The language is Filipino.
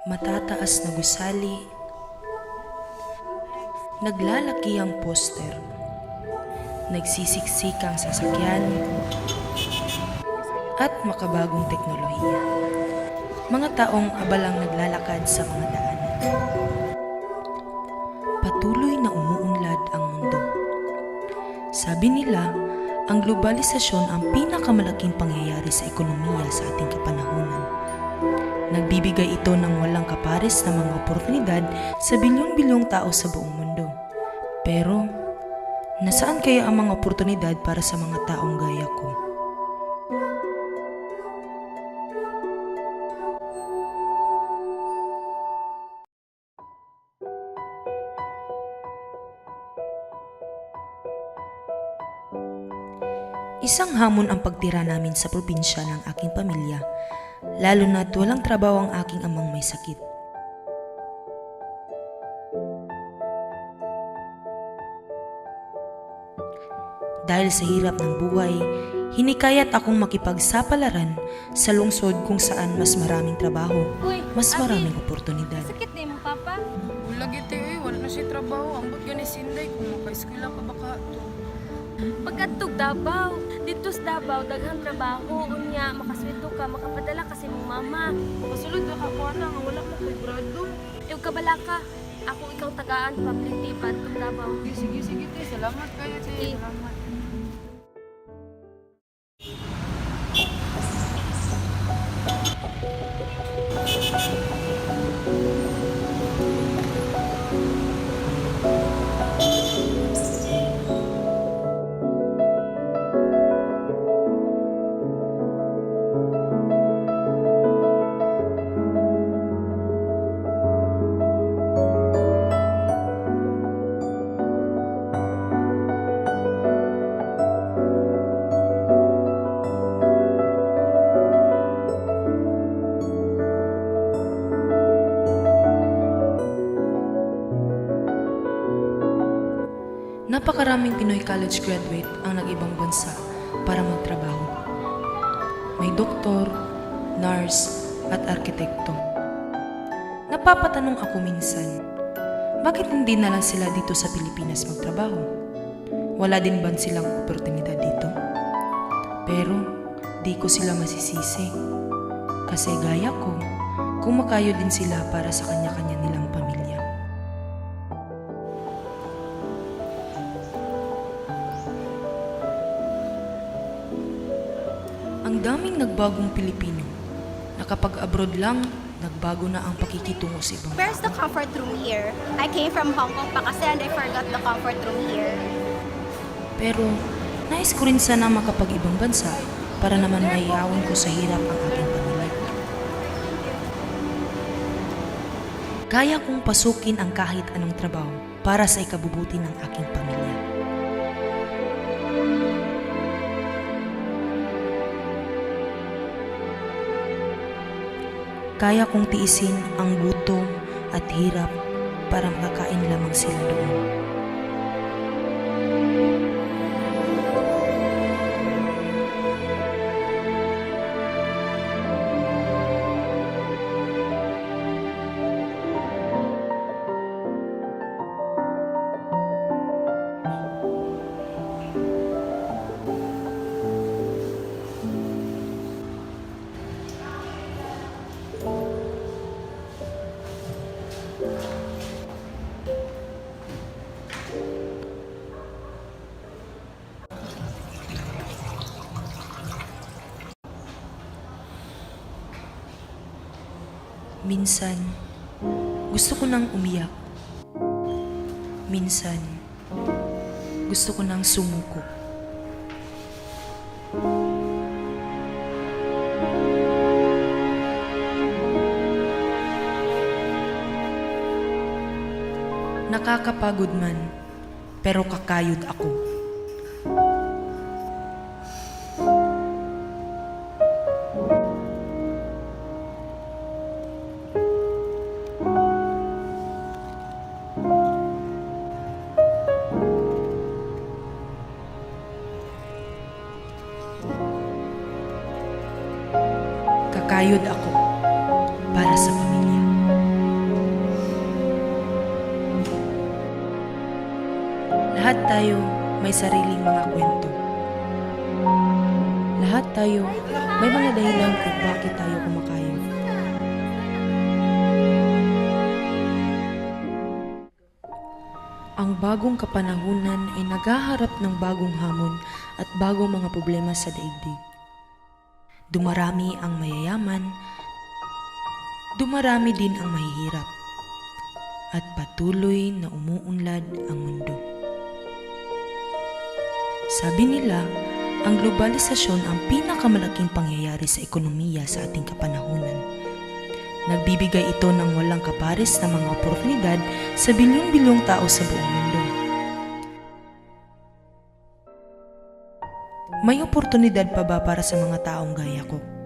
Matataas na gusali, naglalaki ang poster, nagsisiksikang sasakyan, at makabagong teknolohiya. Mga taong abalang naglalakad sa mga daanan. Patuloy na umuunlad ang mundo. Sabi nila, ang globalisasyon ang pinakamalaking pangyayari sa ekonomiya sa ating kapanahunan. Nagbibigay ito ng walang kapares na mga oportunidad sa bilyon-bilyong tao sa buong mundo. Pero, nasaan kaya ang mga oportunidad para sa mga taong gaya ko? Isang hamon ang pagtira namin sa probinsya ng aking pamilya, lalo na't walang trabaho ang aking amang may sakit. Dahil sa hirap ng buhay, hinikayat akong makipagsapalaran sa lungsod kung saan mas maraming trabaho, mas maraming oportunidad. Sakit na mo, Papa? Wala giti wala na siya trabaho. Ambot gani sinday kung maka-eskwela ka baka to. Pagkatog Davao, dito sa Davao, daghang trabaho, unya, makasweldo ka, makapadala kasi mong mama. Pasulod na ako na nga wala mo kay grado. Ew kabala ka, ako ikaw tagaan, public tipan, tong Davao. Sige, te. Salamat kayo, te. Sige. Salamat. Napakaraming Pinoy college graduate ang nag-ibang bansa para magtrabaho. May doktor, nurse, at arkitekto. Napapatanong ako minsan, bakit hindi na lang sila dito sa Pilipinas magtrabaho? Wala din ba silang oportunidad dito? Pero di ko sila masisisi. Kasi gaya ko, kumakayo din sila para sa kanya-kanya nilang pamilya. Ang daming nagbagong Pilipino na kapag abroad lang, nagbago na ang pakikitungo sa ibang Where's the comfort room here? I came from Hong Kong pa kasi and I forgot the comfort room here. Pero nais ko rin sana makapag-ibang bansa para naman maiawan ko sa hirap ang aking pamilya. Kaya kong pasukin ang kahit anong trabaho para sa ikabubuti ng aking pamilya. Kaya kong tiisin ang gutom at hirap para makakain lamang sila doon. Minsan, gusto ko nang umiyak. Minsan, gusto ko nang sumuko. Nakakapagod man, pero kakayod ako. Kakayod ako para sa pamilya. Lahat tayo may sariling mga kwento. Lahat tayo may mga dahilan kung bakit tayo kumakain. Ang bagong kapanahunan ay naghaharap ng bagong hamon at bagong mga problema sa daigdig. Dumarami ang mayayaman, dumarami din ang mahihirap, at patuloy na umuunlad ang mundo. Sabi nila, ang globalisasyon ang pinakamalaking pangyayari sa ekonomiya sa ating kapanahunan. Nagbibigay ito ng walang kapares na mga oportunidad sa bilyong-bilyong tao sa buong mundo. May oportunidad pa ba para sa mga taong gaya ko?